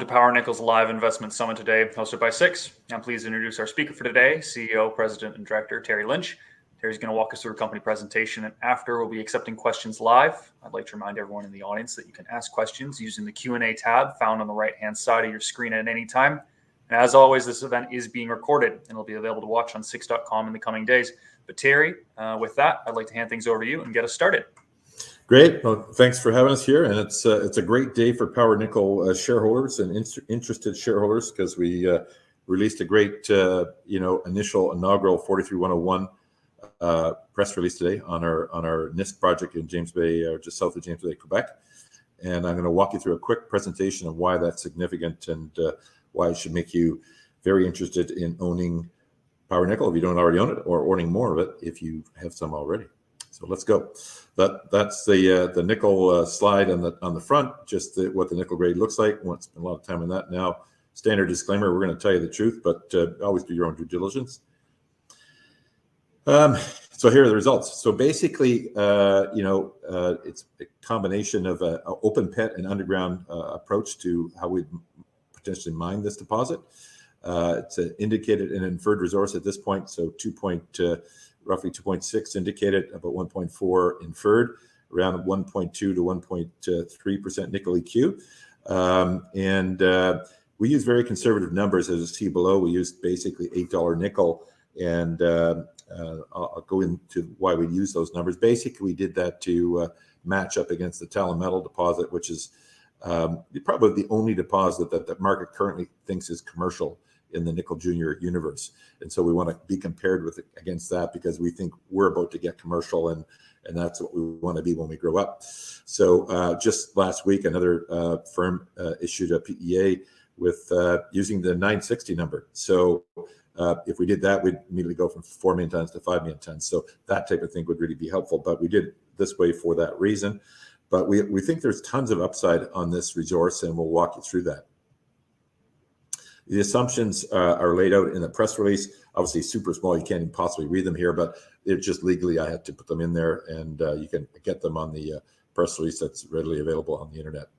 Power Nickel's live investment summit today, hosted by Six. I'm pleased to introduce our speaker for today, CEO, President, and Director Terry Lynch. Terry's going to walk us through a company presentation, and after we'll be accepting questions live. I'd like to remind everyone in the audience that you can ask questions using the Q&A tab found on the right-hand side of your screen at any time. And as always, this event is being recorded and will be available to watch on Six.com in the coming days. But Terry, with that, I'd like to hand things over to you and get us started. Great. Well, thanks for having us here, and it's a great day for Power Nickel shareholders and interested shareholders because we released a great initial inaugural 43101 press release today on our Nisk project in James Bay, or just south of James Bay, Quebec. And I'm going to walk you through a quick presentation of why that's significant and why it should make you very interested in owning Power Nickel if you don't already own it, or owning more of it if you have some already. So let's go. That's the nickel slide on the front, just what the nickel grade looks like. Won't spend a lot of time on that now. Standard disclaimer: we're going to tell you the truth, but always do your own due diligence. So here are the results. So basically, it's a combination of an open pit and underground approach to how we potentially mine this deposit. It's an indicated and inferred resource at this point, so roughly 2.6 indicated, about 1.4 inferred, around 1.2 to 1.3% nickel EQ. And we use very conservative numbers, as you see below. We used basically $8 nickel, and I'll go into why we use those numbers. Basically, we did that to match up against the talent metal deposit, which is probably the only deposit that the market currently thinks is commercial in the nickel junior universe. And so we want to be compared against that because we think we're about to get commercial, and that's what we want to be when we grow up. So just last week, another firm issued a PEA with using the 960 number. So if we did that, we'd immediately go from 4 million tons to 5 million tons. So that type of thing would really be helpful, but we did this way for that reason. But we think there's tons of upside on this resource, and we'll walk you through that. The assumptions are laid out in the press release. Obviously, super small. You can't even possibly read them here, but it's just legally I had to put them in there, and you can get them on the press release that's readily available on the internet.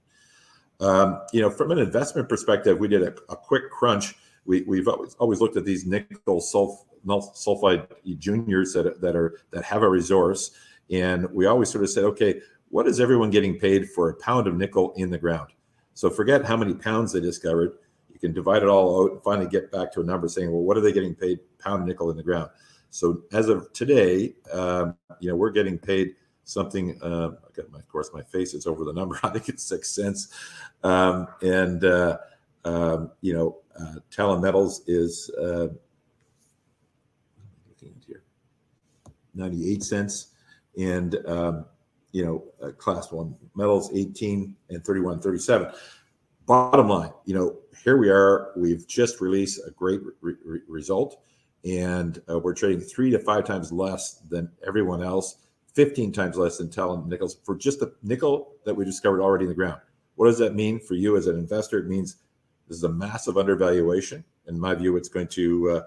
From an investment perspective, we did a quick crunch. We've always looked at these nickel sulfide juniors that have a resource, and we always sort of said, okay, what is everyone getting paid for a pound of nickel in the ground? So forget how many pounds they discovered. You can divide it all out and finally get back to a number saying, well, what are they getting paid pound nickel in the ground? So as of today, we're getting paid something. Of course, my face is over the number. I think it's 6 cents. Talent metals is 98 cents, and class 1 metals 18 and 31.37. Bottom line, here we are. We've just released a great result, and we're trading 3 to 5 times less than everyone else, 15 times less than talent nickels for just the nickel that we discovered already in the ground. What does that mean for you as an investor? It means this is a massive undervaluation. In my view, it's going to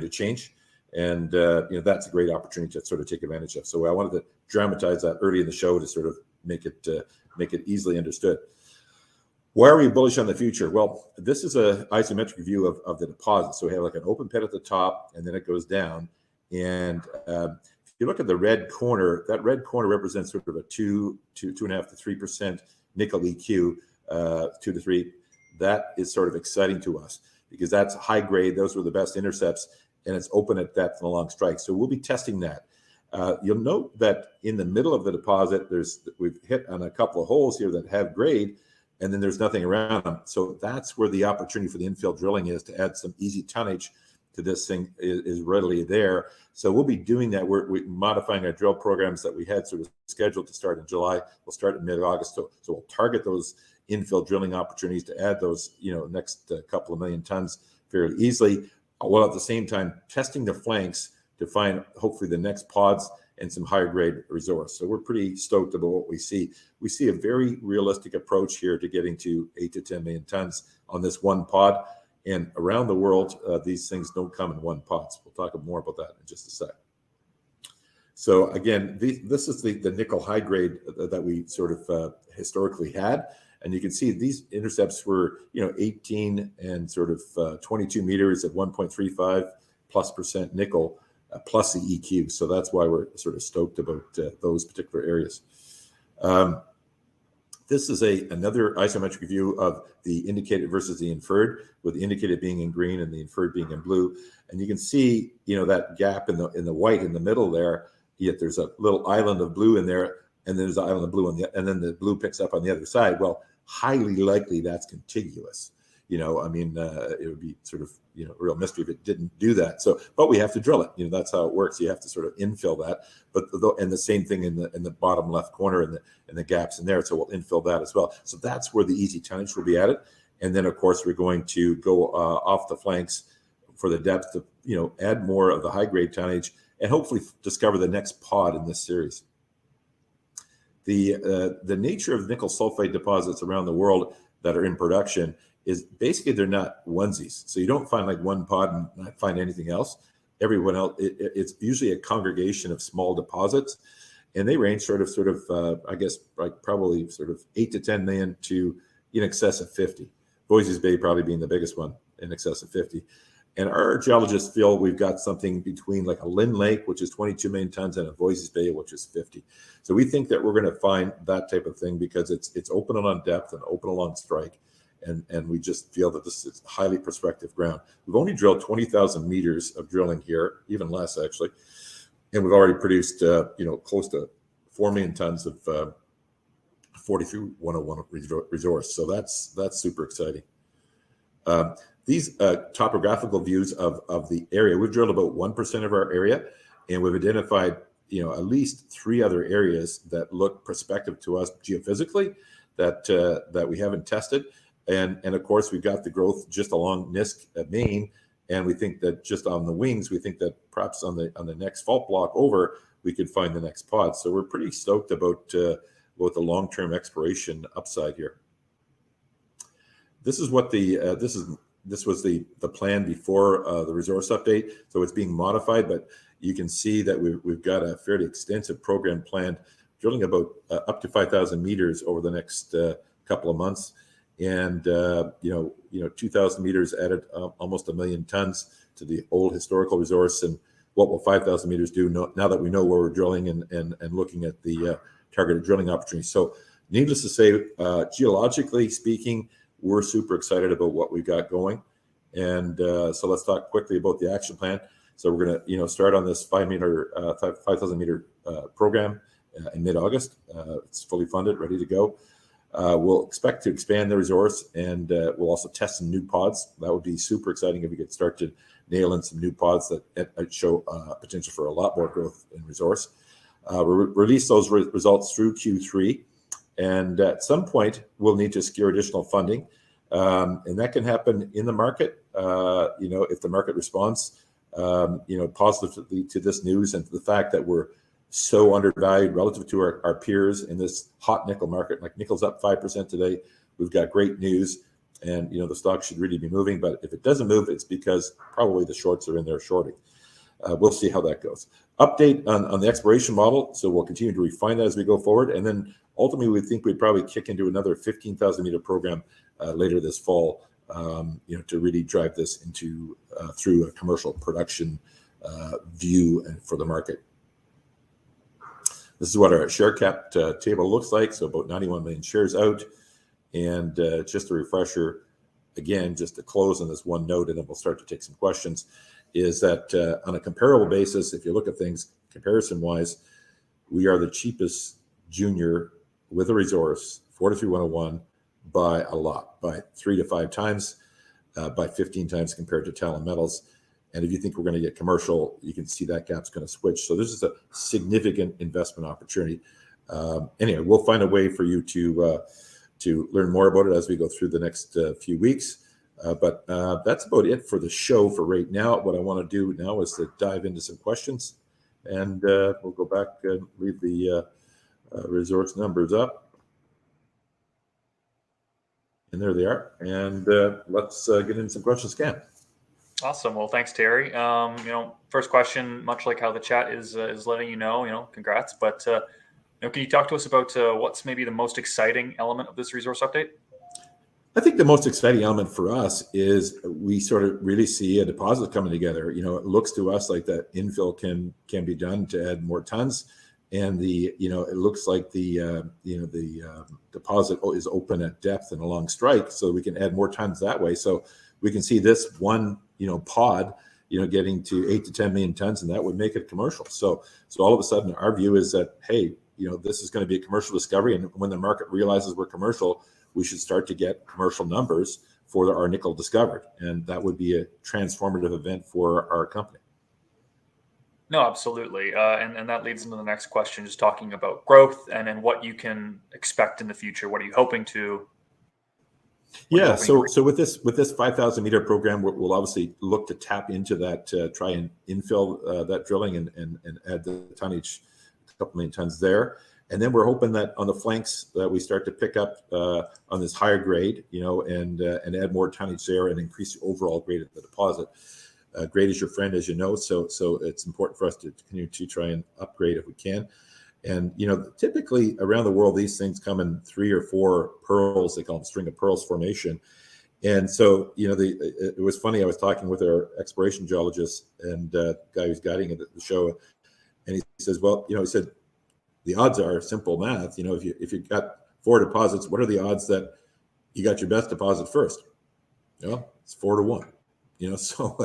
change, and that's a great opportunity to sort of take advantage of. So I wanted to dramatize that early in the show to sort of make it easily understood. Why are we bullish on the future? Well, this is an isometric view of the deposit. So we have like an open pit at the top, and then it goes down. And if you look at the red corner, that red corner represents sort of a 2.5 to 3% nickel EQ, 2 to 3. That is sort of exciting to us because that's high grade. Those were the best intercepts, and it's open at depth and along strike. So we'll be testing that. You'll note that in the middle of the deposit, we've hit on a couple of holes here that have grade, and then there's nothing around them. So that's where the opportunity for the infill drilling is, to add some easy tonnage to this thing is readily there. So we'll be doing that. We're modifying our drill programs that we had sort of scheduled to start in July. We'll start in mid-August. So we'll target those infill drilling opportunities to add those, next couple of million tons fairly easily, while at the same time testing the flanks to find hopefully the next pods and some higher grade resource. So we're pretty stoked about what we see. We see a very realistic approach here to getting to 8 to 10 million tons on this one pod. And around the world, these things don't come in one pot. So we'll talk more about that in just a sec. So again, this is the nickel high grade that we sort of historically had. And you can see these intercepts were, 18 and sort of 22 meters at 1.35 plus % nickel, plus the EQ. So that's why we're sort of stoked about those particular areas. This is another isometric view of the indicated versus the inferred, with the indicated being in green and the inferred being in blue. And you can see, that gap in the white in the middle there. Yet there's a little island of blue in there, and then there's an island of blue and then the blue picks up on the other side. Well, highly likely that's contiguous. It would be sort of, a real mystery if it didn't do that. So, but we have to drill it. That's how it works. You have to sort of infill that. And the same thing in the bottom left corner and the gaps in there. So we'll infill that as well. So that's where the easy tonnage will be added. And then of course we're going to go off the flanks for the depth to, add more of the high grade tonnage and hopefully discover the next pod in this series. The nature of nickel sulfide deposits around the world that are in production is basically they're not onesies. So you don't find like one pod and not find anything else. Everyone else, it's usually a congregation of small deposits, and they range sort of I guess like probably sort of 8 to 10 million to in excess of 50. Voisey's Bay probably being the biggest one, in excess of 50. And our geologists feel we've got something between like a Lynn Lake, which is 22 million tons, and a Voisey's Bay, which is 50. So we think that we're going to find that type of thing because it's open along depth and open along strike. And we just feel that this is highly prospective ground. We've only drilled 20,000 meters of drilling here, even less actually. And we've already produced, close to 4 million tons of 43-101 resource. So that's super exciting. These topographical views of the area, we've drilled about 1% of our area, and we've identified, at least 3 other areas that look prospective to us geophysically that we haven't tested. And of course, we've got the growth just along Nisk Main, and we think that just on the wings, we think that perhaps on the next fault block over, we could find the next pod. So we're pretty stoked about the long-term exploration upside here. This is what this was the plan before the resource update. So it's being modified, but you can see that we've got a fairly extensive program planned, drilling about up to 5,000 meters over the next couple of months. And 2,000 meters added almost 1 million tons to the old historical resource. And what will 5,000 meters do now that we know where we're drilling and looking at the targeted drilling opportunities? So needless to say, geologically speaking, we're super excited about what we've got going. And so let's talk quickly about the action plan. So we're going to start on this 5,000 meter program in mid-August. It's fully funded, ready to go. We'll expect to expand the resource, and we'll also test some new pods. That would be super exciting if we could start to nail in some new pods that show potential for a lot more growth in resource. We'll release those results through Q3, and at some point we'll need to secure additional funding, and that can happen in the market. If the market responds, positively to this news and to the fact that we're so undervalued relative to our peers in this hot nickel market. Like nickel's up 5% today. We've got great news, and the stock should really be moving. But if it doesn't move, it's because probably the shorts are in there shorting. We'll see how that goes. Update on the exploration model. So we'll continue to refine that as we go forward, and then ultimately we think we'd probably kick into another 15,000 meter program later this fall. To really drive this into through a commercial production view and for the market. This is what our share cap table looks like. So about 91 million shares out. And just a refresher, again, just to close on this one note, and then we'll start to take some questions, is that on a comparable basis, if you look at things comparison-wise, we are the cheapest junior with a resource, 43-101, by a lot, by 3 to 5 times, by 15 times compared to Talon Metals. And if you think we're going to get commercial, you can see that gap's going to switch. So this is a significant investment opportunity. Anyway, we'll find a way for you to learn more about it as we go through the next few weeks. But that's about it for the show for right now. What I want to do now is to dive into some questions, and we'll go back and leave the resource numbers up. And there they are. And let's get into some questions, Cam. Awesome. Well, thanks, Terry. First question, much like how the chat is letting congrats. But Now, can you talk to us about what's maybe the most exciting element of this resource update? I think the most exciting element for us is we sort of really see a deposit coming together. It looks to us like that infill can be done to add more tons, and it looks like the deposit is open at depth and along strike, so we can add more tons that way. So we can see this one pod getting to 8 to 10 million tons, and that would make it commercial. So all of a sudden, our view is that, hey, this is going to be a commercial discovery, and when the market realizes we're commercial, we should start to get commercial numbers for our nickel discovered, and that would be a transformative event for our company. No, absolutely. And that leads into the next question, just talking about growth and what you can expect in the future. What are you hoping to? Yeah, so with this 5,000 meter program, we'll obviously look to tap into that, try and infill that drilling and add the tonnage, a couple million tons there. And then we're hoping that on the flanks that we start to pick up on this higher grade, and add more tonnage there and increase the overall grade of the deposit. Grade is your friend, as you know, so it's important for us to continue to try and upgrade if we can. And typically around the world, these things come in 3 or 4 pearls. They call them string of pearls formation. And so it was funny. I was talking with our exploration geologist and guy who's guiding the show, and he says, well, he said, the odds are simple math. If you've got 4 deposits, what are the odds that you got your best deposit first? It's 4 to 1. So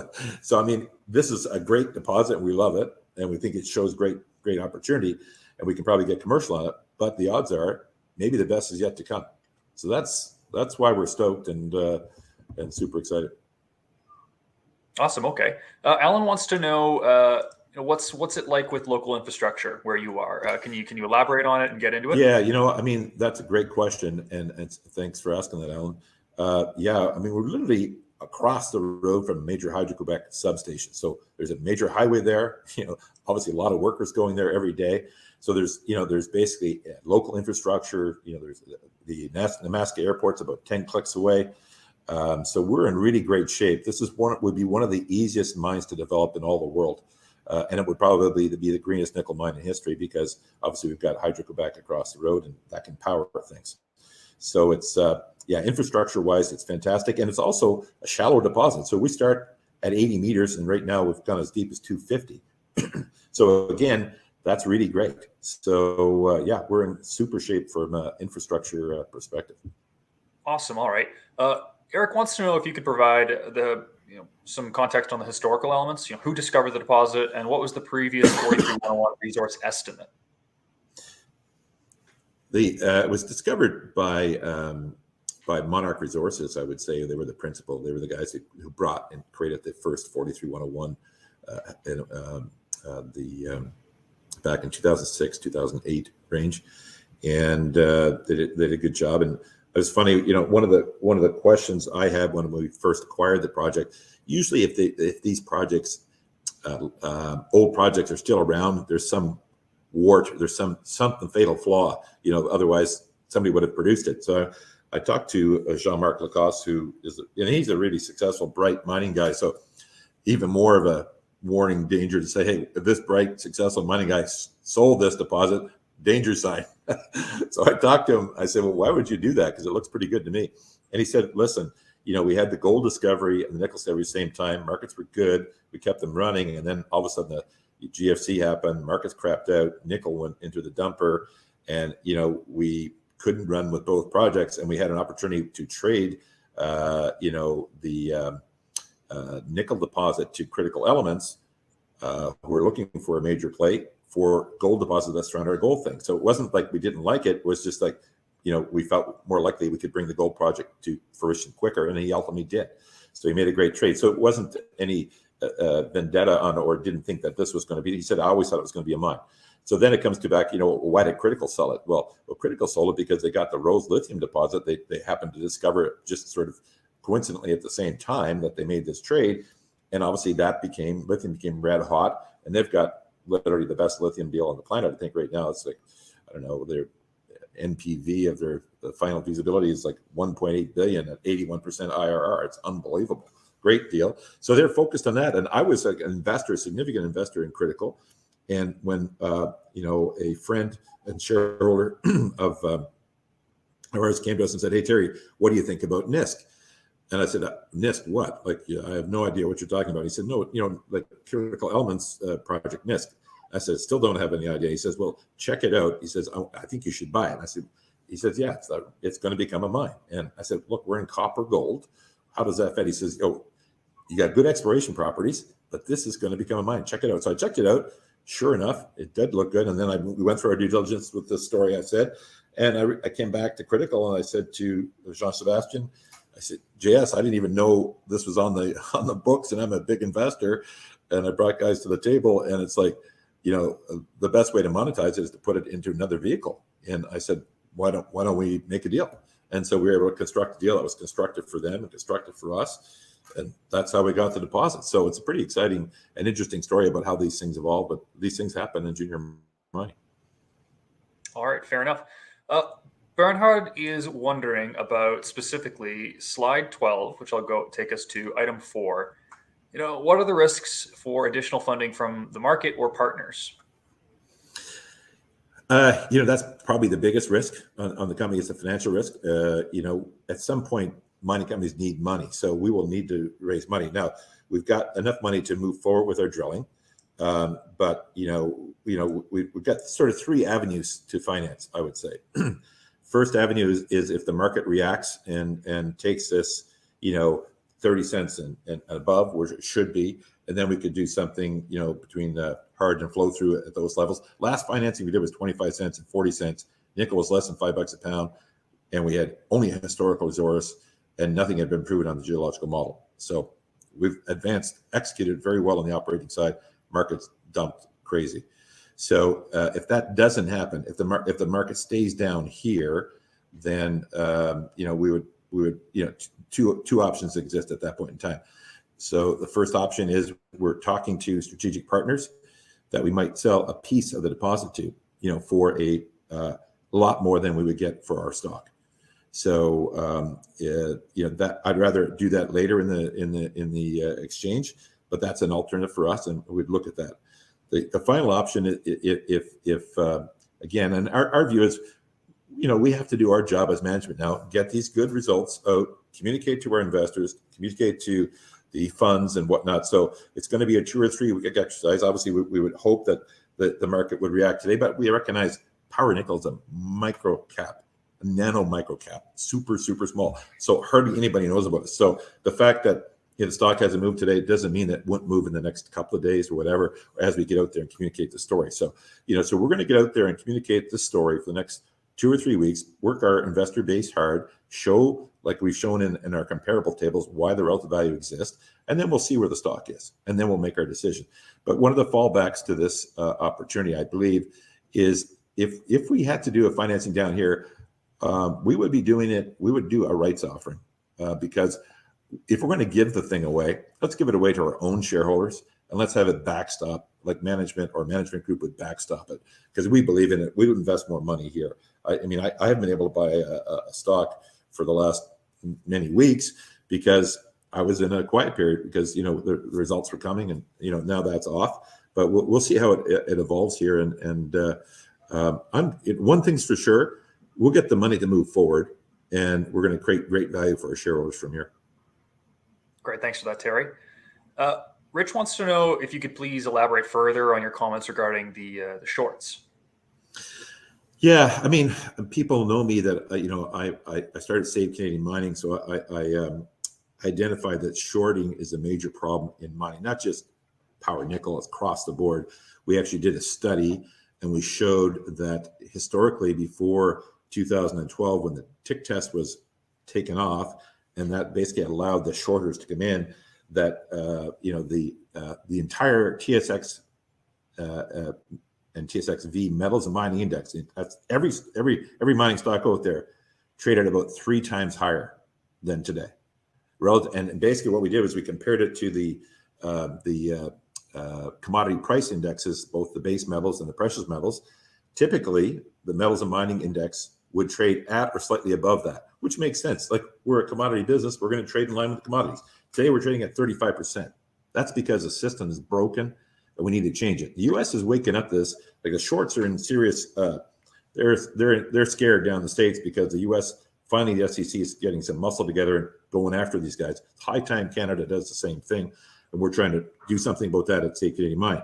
I mean, this is a great deposit. We love it, and we think it shows great opportunity, and we can probably get commercial on it. But the odds are maybe the best is yet to come. So that's why we're stoked and super excited. Awesome. Okay, Alan wants to know. What's it like with local infrastructure where you are? Can you elaborate on it and get into it? Yeah, I mean, that's a great question, and thanks for asking that, Alan. Yeah, I mean, we're literally across the road from a major Hydro-Quebec substation. So there's a major highway there. Obviously a lot of workers going there every day. So there's basically local infrastructure. There's the Namaska Airport's about 10 clicks away. So we're in really great shape. This would be one of the easiest mines to develop in all the world. And it would probably be the greenest nickel mine in history, because obviously we've got Hydro-Quebec across the road, and that can power things. So it's, infrastructure-wise, it's fantastic. And it's also a shallow deposit. So we start at 80 meters, and right now we've gone as deep as 250. So again, that's really great. So we're in super shape from an infrastructure perspective. Awesome. All right. Eric wants to know if you could provide some context on the historical elements. Who discovered the deposit, and what was the previous 43-101 resource estimate? It was discovered by Monarch Resources. I would say they were the principal. They were the guys who brought and created the first 43-101 back in 2006, 2008 range, and they did a good job. And it was funny, one of the questions I had when we first acquired the project. Usually, if these projects, old projects, are still around, there's some wart, there's something fatal flaw. Otherwise somebody would have produced it. So I talked to Jean-Marc Lacoste, he's a really successful, bright mining guy. So even more of a warning danger to say, hey, if this bright, successful mining guy sold this deposit, danger sign. So I talked to him. I said, well, why would you do that? Because it looks pretty good to me. And he said, listen, we had the gold discovery and the nickel discovery at the same time. Markets were good. We kept them running. And then all of a sudden the GFC happened. Markets crapped out. Nickel went into the dumper. And, we couldn't run with both projects. And we had an opportunity to trade, the nickel deposit to Critical Elements, who were looking for a major play for gold deposit that's around our gold thing. So it wasn't like we didn't like it. It was just like, we felt more likely we could bring the gold project to fruition quicker, and he ultimately did. So he made a great trade. So it wasn't any vendetta on, or didn't think that this was going to be. He said, I always thought it was going to be a mine. So then it comes to back, why did Critical sell it? Well, Critical sold it because they got the Rose lithium deposit. They happened to discover it just sort of coincidentally at the same time that they made this trade. And obviously lithium became red hot, and they've got literally the best lithium deal on the planet. I think right now it's like, I don't know, their NPV of the final feasibility is like 1.8 billion at 81% IRR. It's unbelievable. Great deal. So they're focused on that. And I was like an investor, a significant investor in Critical. And when a friend and shareholder of ours came to us and said, "Hey Terry, what do you think about Nisk?" And I said, "Nisk, what? Like, I have no idea what you're talking about." He said, "No, like Critical Elements Project Nisk." I said, "Still don't have any idea." He says, "Well, check it out." He says, "I think you should buy it." And I said, he says, "Yeah, it's going to become a mine." And I said, "Look, we're in copper gold. How does that fit?" He says, "Oh, you got good exploration properties, but this is going to become a mine. Check it out." So I checked it out. Sure enough, it did look good. And then we went through our due diligence with the story I said. And I came back to Critical and I said to Jean-Sebastian, I said, "JS, I didn't even know this was on the books, and I'm a big investor." And I brought guys to the table, and it's like, the best way to monetize it is to put it into another vehicle. And I said, why don't we make a deal? And so we were able to construct a deal that was constructed for them and constructed for us. And that's how we got the deposit. So it's a pretty exciting and interesting story about how these things evolve, but these things happen in junior mining. All right, fair enough. Bernhard is wondering about specifically slide 12, which I'll go take us to item 4. What are the risks for additional funding from the market or partners? That's probably the biggest risk on the company is the financial risk. At some point, mining companies need money, so we will need to raise money. Now, we've got enough money to move forward with our drilling, but we've got sort of 3 avenues to finance, I would say. First avenue is if the market reacts and takes this, 30 cents and above where it should be, and then we could do something, between the hard and flow through at those levels. Last financing we did was 25 cents and 40 cents. Nickel was less than $5 a pound, and we had only a historical resource, and nothing had been proven on the geological model. So we've executed very well on the operating side. Markets dumped crazy. So if that doesn't happen, if the market stays down here, then we would two options exist at that point in time. So the first option is we're talking to strategic partners that we might sell a piece of the deposit to, for a lot more than we would get for our stock. So that I'd rather do that later in the exchange, but that's an alternative for us, and we'd look at that. The final option is if again, and our view is, we have to do our job as management now, get these good results out, communicate to our investors, communicate to the funds and whatnot. So it's going to be a 2 or 3 week exercise. Obviously, we would hope that the market would react today, but we recognize Power Nickel is a micro cap, a nano micro cap, super, super small. So hardly anybody knows about it. So the fact that the stock hasn't moved today doesn't mean that it won't move in the next couple of days or whatever, or as we get out there and communicate the story. So, so we're going to get out there and communicate the story for the next 2 or 3 weeks, work our investor base hard, show, like we've shown in our comparable tables, why the relative value exists, and then we'll see where the stock is, and then we'll make our decision. But one of the fallbacks to this opportunity, I believe, is if we had to do a financing down here, we would be doing it, we would do a rights offering, because if we're going to give the thing away, let's give it away to our own shareholders, and let's have it backstop, like management or management group would backstop it, because we believe in it. We would invest more money here. I haven't been able to buy a stock for the last many weeks because I was in a quiet period because the results were coming, and now that's off. But we'll see how it evolves here. And one thing's for sure, we'll get the money to move forward, and we're going to create great value for our shareholders from here. Great, thanks for that, Terry. Rich wants to know if you could please elaborate further on your comments regarding the shorts. Yeah, people know me that I started Save Canadian Mining, so I identified that shorting is a major problem in mining, not just Power Nickel, it's across the board. We actually did a study, and we showed that historically, before 2012, when the tick test was taken off, and that basically allowed the shorters to come in, that the entire TSX and TSXV metals and mining index, that's every mining stock out there, traded about 3 times higher than today. And basically what we did was we compared it to the commodity price indexes, both the base metals and the precious metals. Typically, the metals and mining index would trade at or slightly above that, which makes sense. Like, we're a commodity business, we're going to trade in line with commodities. Today, we're trading at 35%. That's because the system is broken. and we need to change it. The U.S. is waking up this, like the shorts are in serious, they're scared down the States because the U.S., finally the SEC is getting some muscle together and going after these guys. It's high time Canada does the same thing, and we're trying to do something about that at State Canadian Mine.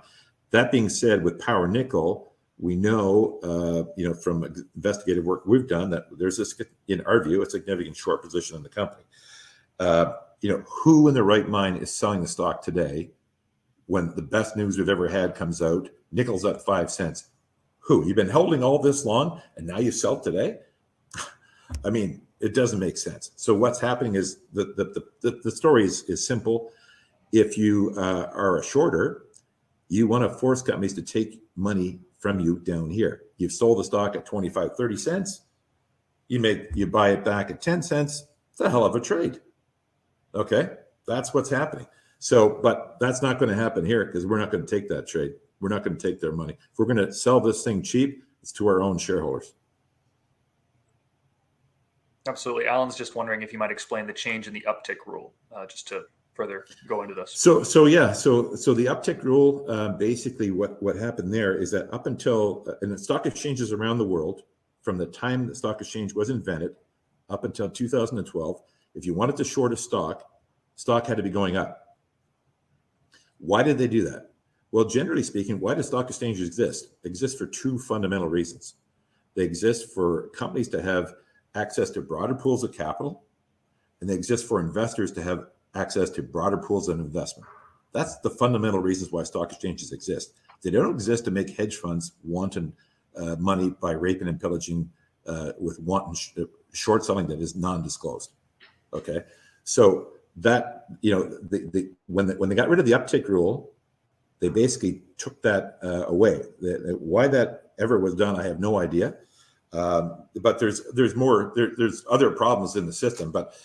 That being said, with Power Nickel, we know, from investigative work we've done that there's this, in our view, a significant short position in the company. Who in their right mind is selling the stock today when the best news we've ever had comes out? Nickel's at 5 cents. Who? You've been holding all this long and now you sell today? I mean, it doesn't make sense. So what's happening is the story is simple. If you are a shorter, you want to force companies to take money from you down here. You've sold the stock at 25, 30 cents. You buy it back at 10 cents. It's a hell of a trade. Okay, that's what's happening. So, but that's not going to happen here because we're not going to take that trade. We're not going to take their money. If we're going to sell this thing cheap, it's to our own shareholders. Absolutely. Alan's just wondering if you might explain the change in the uptick rule, just to further go into this. So the uptick rule, basically what happened there is that up until, and the stock exchanges around the world, from the time the stock exchange was invented up until 2012, if you wanted to short a stock had to be going up. Why did they do that? Well, generally speaking, why do stock exchanges exist? They exist for two fundamental reasons. They exist for companies to have access to broader pools of capital, and they exist for investors to have access to broader pools of investment. That's the fundamental reasons why stock exchanges exist. They don't exist to make hedge funds wanton money by raping and pillaging with wanton short selling that is non-disclosed. Okay, so that when they got rid of the uptick rule, they basically took that away. Why that ever was done, I have no idea. But there's more. There's other problems in the system, but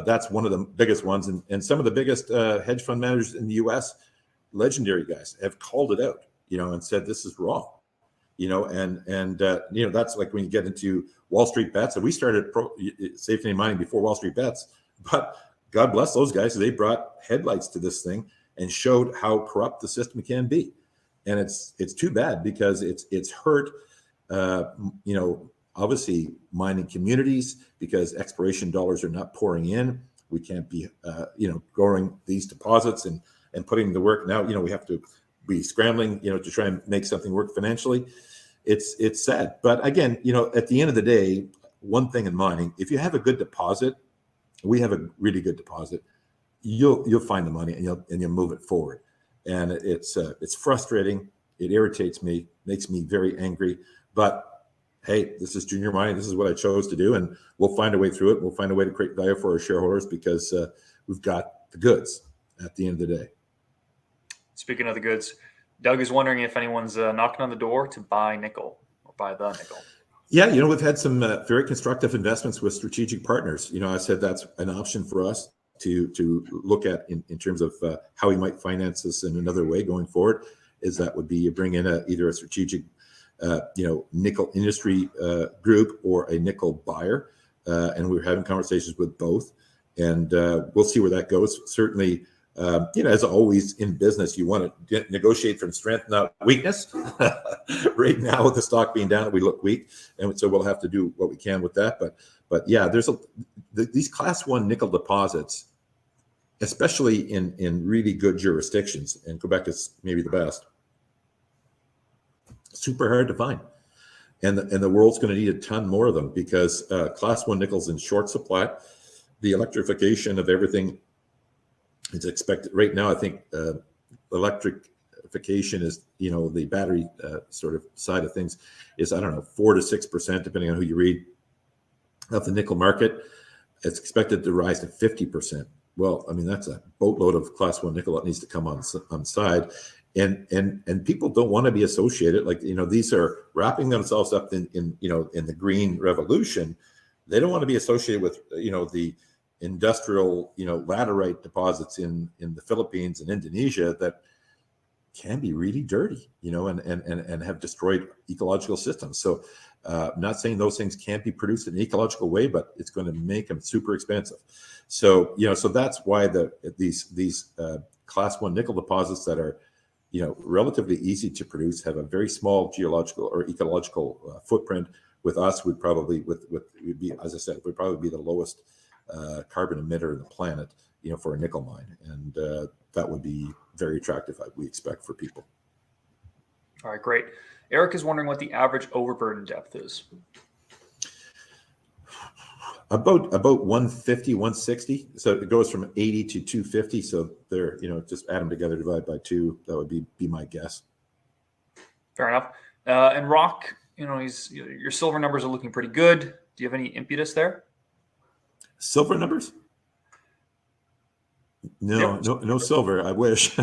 that's one of the biggest ones. And some of the biggest hedge fund managers in the U.S., legendary guys, have called it out, and said this is wrong. That's like when you get into Wall Street bets. And we started safety and mining before Wall Street bets, but God bless those guys. They brought headlights to this thing and showed how corrupt the system can be. And it's too bad because it's hurt, obviously mining communities because exploration dollars are not pouring in. We can't be, growing these deposits and putting the work. Now, we have to be scrambling, to try and make something work financially. It's sad. But again, at the end of the day, one thing in mining, if you have a good deposit, we have a really good deposit, you'll find the money and you'll move it forward. And it's frustrating. It irritates me, makes me very angry. But hey, this is junior mining. This is what I chose to do, and we'll find a way through it. We'll find a way to create value for our shareholders because we've got the goods at the end of the day. Speaking of the goods, Doug is wondering if anyone's knocking on the door to buy nickel or buy the nickel. Yeah, we've had some very constructive investments with strategic partners. I said that's an option for us to look at in terms of how we might finance this in another way going forward. Is that would be you bring in either a strategic nickel industry group or a nickel buyer, and we're having conversations with both, and we'll see where that goes. Certainly, as always in business, you want to negotiate from strength, not weakness. Right now, with the stock being down, we look weak, and so we'll have to do what we can with that. But yeah, there's these class 1 nickel deposits, especially in really good jurisdictions, and Quebec is maybe the best. Super hard to find, and the world's going to need a ton more of them because class 1 nickel's in short supply. The electrification of everything is expected right now. I think electrification is the battery sort of side of things is 4 to 6%, depending on who you read, of the nickel market. It's expected to rise to 50%. Well, I mean, that's a boatload of class 1 nickel that needs to come on side. And people don't want to be associated, these are wrapping themselves up in the green revolution. They don't want to be associated with the industrial laterite deposits in the Philippines and Indonesia that can be really dirty, and have destroyed ecological systems. So I'm not saying those things can't be produced in an ecological way, but it's going to make them super expensive. So so that's why these class 1 nickel deposits that are relatively easy to produce, have a very small geological or ecological footprint. With us, would probably would be, as I said, would probably be the lowest carbon emitter in the planet, for a nickel mine, and that would be very attractive, we expect, for people. All right, great. Eric is wondering what the average overburden depth is. About 150, 160. So it goes from 80 to 250. So there, just add them together, divide by 2. That would be my guess. Fair enough. And Rock, your silver numbers are looking pretty good. Do you have any impetus there? Silver numbers? No, yep. no silver. I wish.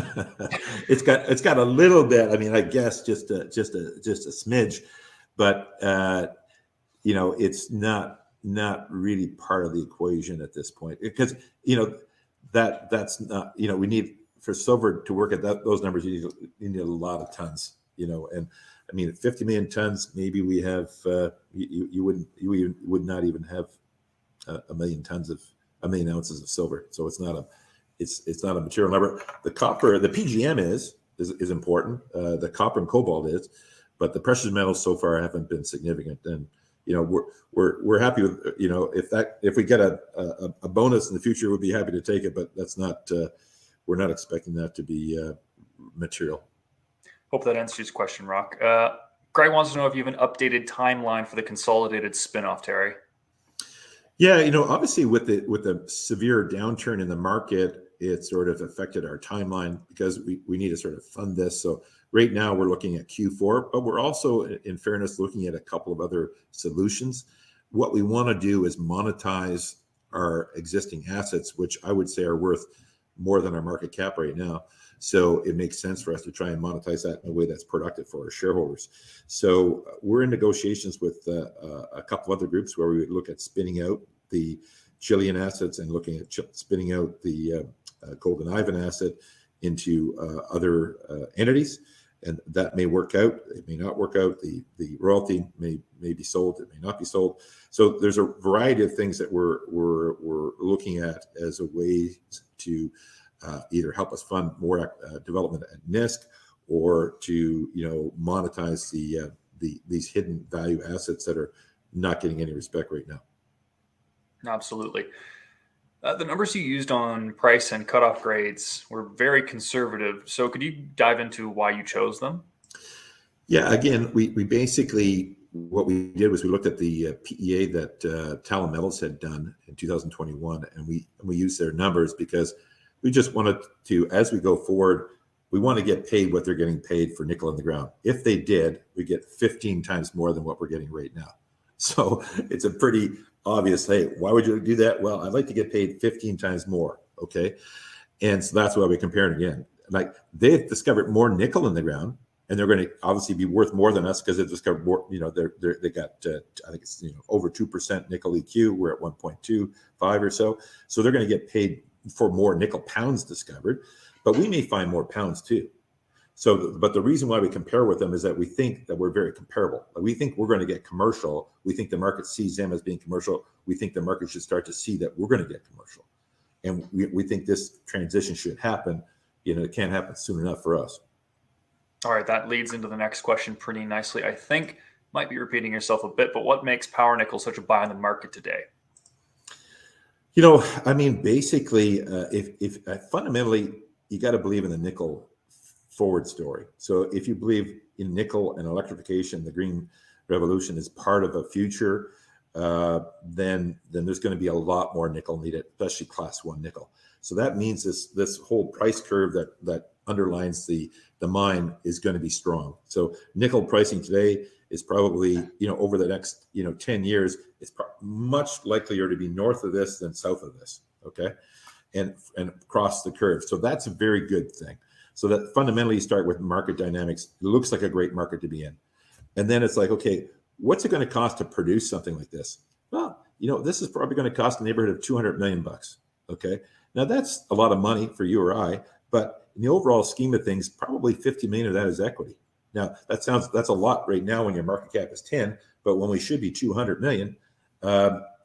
It's got a little bit. I mean, I guess just a smidge, but it's not really part of the equation at this point, because that's not, we need, for silver to work at those numbers, you need a lot of tons, and I mean, 50 million tons, maybe we have, you would not even have a million ounces of silver. So it's not a material number. The copper, the PGM is important. The copper and cobalt is, but the precious metals so far haven't been significant. And we're happy with, if we get a bonus in the future, we'd be happy to take it. But that's not, we're not expecting that to be material. Hope that answers your question, Rock. Greg wants to know if you have an updated timeline for the consolidated spinoff, Terry. Yeah, obviously with the severe downturn in the market, it sort of affected our timeline, because we need to sort of fund this. So right now we're looking at Q4, but we're also, in fairness, looking at a couple of other solutions. What we want to do is monetize our existing assets, which I would say are worth more than our market cap right now. So it makes sense for us to try and monetize that in a way that's productive for our shareholders. So we're in negotiations with a couple other groups where we would look at spinning out the Chilean assets and looking at spinning out the Golden Ivan asset into other entities. And that may work out. It may not work out. The royalty may be sold. It may not be sold. So there's a variety of things that we're looking at as a way to either help us fund more development at Nisk, or to monetize these hidden value assets that are not getting any respect right now. Absolutely. The numbers you used on price and cutoff grades were very conservative. So could you dive into why you chose them? Yeah, again, we basically, what we did was we looked at the PEA that Talon Metals had done in 2021, and we used their numbers because we just wanted to, as we go forward, we want to get paid what they're getting paid for nickel in the ground. If they did, we get 15 times more than what we're getting right now. So it's a pretty obvious, hey, why would you do that? Well, I'd like to get paid 15 times more, okay? And so that's why we compare it again. Like, they've discovered more nickel in the ground, and they're going to obviously be worth more than us because they've discovered more, they got, I think it's, over 2% nickel EQ. We're at 1.25 or so. So they're going to get paid for more nickel pounds discovered, but we may find more pounds too. So, but the reason why we compare with them is that we think that we're very comparable. We think we're going to get commercial. We think the market sees them as being commercial. We think the market should start to see that we're going to get commercial. And we think this transition should happen. It can't happen soon enough for us. All right, that leads into the next question pretty nicely. I think might be repeating yourself a bit, but what makes Power Nickel such a buy on the market today? I mean, basically, if fundamentally, you got to believe in the nickel forward story. So if you believe in nickel and electrification, the green revolution is part of a future, then there's going to be a lot more nickel needed, especially class 1 nickel. So that means this whole price curve that underlines the mine is going to be strong. So nickel pricing today is probably, over the next, 10 years, it's much likelier to be north of this than south of this, okay? And across the curve. So that's a very good thing. So that fundamentally you start with market dynamics. It looks like a great market to be in. And then it's like, okay, what's it going to cost to produce something like this? Well, this is probably going to cost in the neighborhood of $200 million, okay? Now that's a lot of money for you or I, but in the overall scheme of things, probably 50 million of that is equity. Now that's a lot right now when your market cap is 10, but when we should be 200 million,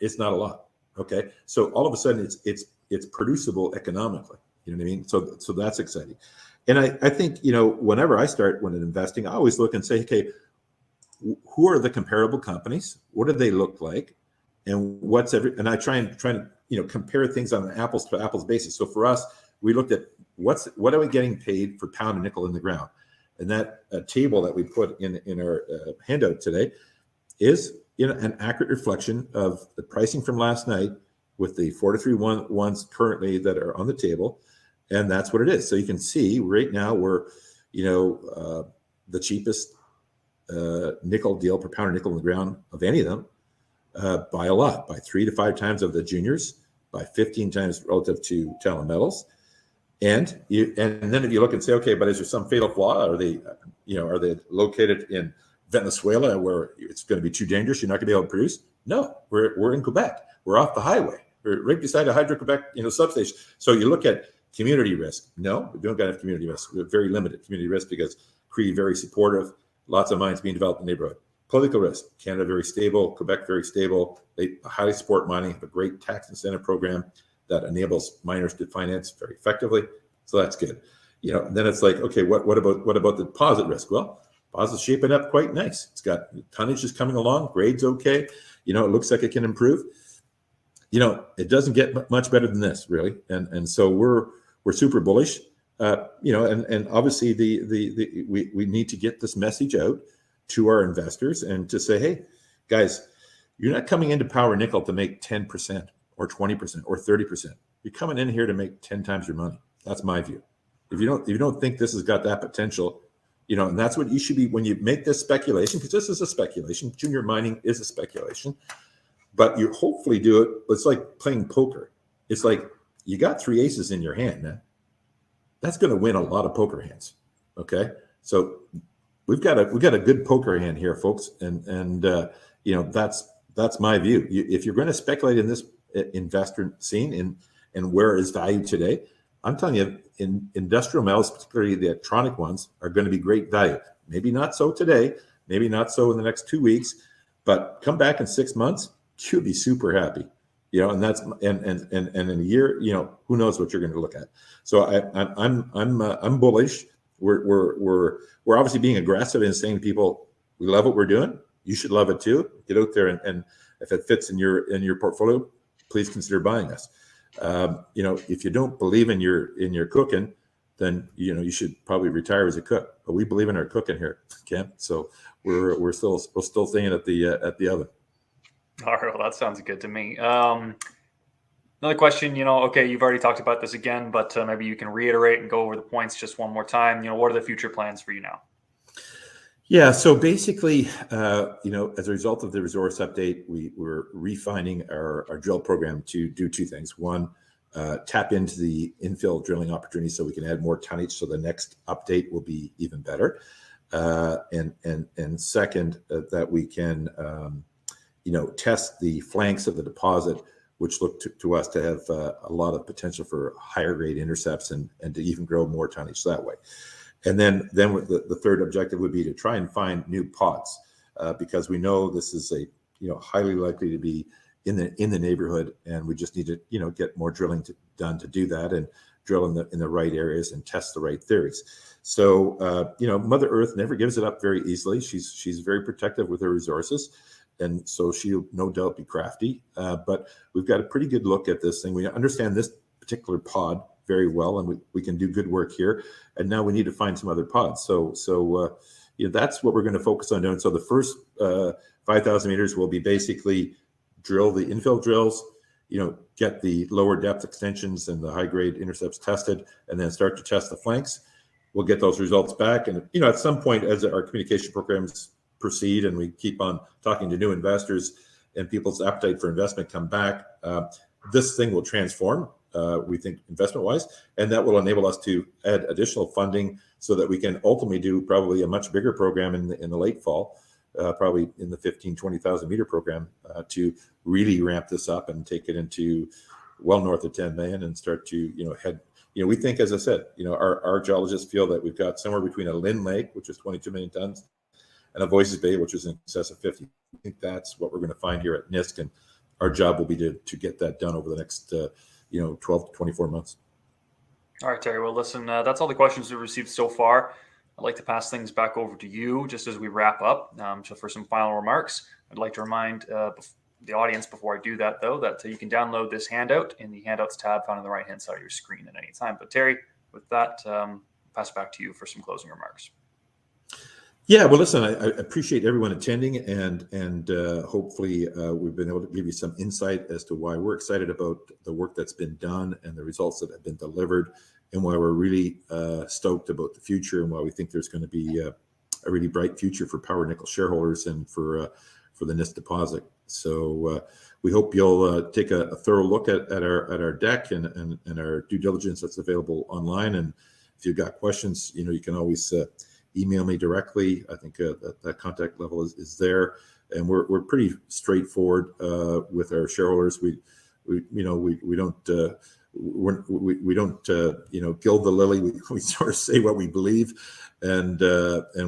it's not a lot. Okay. So all of a sudden it's producible economically. You know what I mean? So that's exciting. And I think, whenever I start when investing, I always look and say, okay, who are the comparable companies? What do they look like? And and I try to compare things on an apples to apples basis. So for us, we looked at what are we getting paid for pound of nickel in the ground? And that table that we put in our handout today is an accurate reflection of the pricing from last night with the 4 to 3 ones currently that are on the table. And that's what it is. So you can see right now we're, the cheapest nickel deal per pound of nickel in the ground of any of them by a lot, by 3 to 5 times of the juniors, by 15 times relative to talent metals. And then if you look and say, okay, but is there some fatal flaw? Are they located in Venezuela where it's going to be too dangerous? You're not going to be able to produce? No, we're in Quebec. We're off the highway. We're right beside a Hydro-Quebec substation. So you look at community risk. No, we don't have community risk. We have very limited community risk because Cree very supportive. Lots of mines being developed in the neighborhood. Political risk. Canada very stable. Quebec very stable. They highly support mining. Have a great tax incentive program that enables miners to finance very effectively. So that's good. Then it's like, okay, what about the deposit risk? Well, deposit's shaping up quite nice. It's got tonnage is coming along. Grade's okay. It looks like it can improve. It doesn't get much better than this, really. And so we're super bullish. And obviously we need to get this message out to our investors and to say, hey, guys, you're not coming into Power Nickel to make 10% or 20% or 30%. You're coming in here to make 10 times your money. That's my view. If you don't think this has got that potential, and that's what you should be when you make this speculation, because this is a speculation. Junior mining is a speculation, but you hopefully do it. It's like playing poker. It's like you got 3 aces in your hand, man. That's going to win a lot of poker hands. Okay, so we've got a good poker hand here, folks, and that's my view. If you're going to speculate in this investor scene and where is value today, I'm telling you, in industrial metals, particularly the electronic ones, are going to be great value. Maybe not so today, maybe not so in the next 2 weeks, but come back in 6 months, you'll be super happy. And that's and in a year, who knows what you're going to look at. So I'm bullish. We're obviously being aggressive in saying to people, we love what we're doing. You should love it too. Get out there and if it fits in your portfolio, please consider buying us. If you don't believe in your cooking, then you should probably retire as a cook. But we believe in our cooking here, Cam. So we're still staying at the oven. All right, well, that sounds good to me. Another question, okay, you've already talked about this again, but maybe you can reiterate and go over the points just one more time. What are the future plans for you now? Yeah, so basically, as a result of the resource update, we're refining our drill program to do 2 things. One, tap into the infill drilling opportunity so we can add more tonnage, so the next update will be even better. And second, that we can test the flanks of the deposit, which look to us to have a lot of potential for higher grade intercepts and to even grow more tonnage that way. And then the third objective would be to try and find new pods because we know this is highly likely to be in the neighborhood, and we just need to get more drilling done to do that and drill in the right areas and test the right theories. So Mother Earth never gives it up very easily. She's very protective with her resources. And so she'll no doubt be crafty, but we've got a pretty good look at this thing. We understand this particular pod very well, and we can do good work here. And now we need to find some other pods. So that's what we're going to focus on doing. So the first 5,000 meters will be basically drill the infill drills, get the lower depth extensions and the high grade intercepts tested, and then start to test the flanks. We'll get those results back, and at some point as our communication programs proceed and we keep on talking to new investors and people's appetite for investment come back, this thing will transform, we think, investment wise, and that will enable us to add additional funding so that we can ultimately do probably a much bigger program in the late fall, probably in the 20,000 meter program, to really ramp this up and take it into well north of 10 million and start to head. We think, as I said, our geologists feel that we've got somewhere between a Lynn Lake, which is 22 million tons, and a Voices Bay, which is in excess of 50. I think that's what we're going to find here at Nisk, and our job will be to get that done over the next 12 to 24 months. All right, Terry. Well, listen, that's all the questions we've received so far. I'd like to pass things back over to you just as we wrap up. So for some final remarks, I'd like to remind the audience before I do that, though, that you can download this handout in the handouts tab found on the right-hand side of your screen at any time. But Terry, with that, pass it back to you for some closing remarks. Yeah, well, listen, I appreciate everyone attending, and hopefully we've been able to give you some insight as to why we're excited about the work that's been done and the results that have been delivered, and why we're really stoked about the future, and why we think there's going to be a really bright future for Power Nickel shareholders and for the Nisk deposit. So we hope you'll take a thorough look at our deck and our due diligence that's available online. And if you've got questions, you can always email me directly. I think that contact level is there, and we're pretty straightforward with our shareholders. We don't gild the lily. We sort of say what we believe, and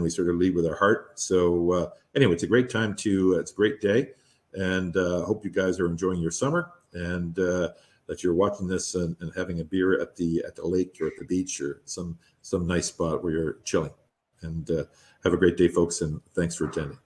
we sort of lead with our heart. So anyway, it's a great time it's a great day, and hope you guys are enjoying your summer, and that you're watching this and having a beer at the lake or at the beach or some nice spot where you're chilling. And have a great day, folks, and thanks for attending.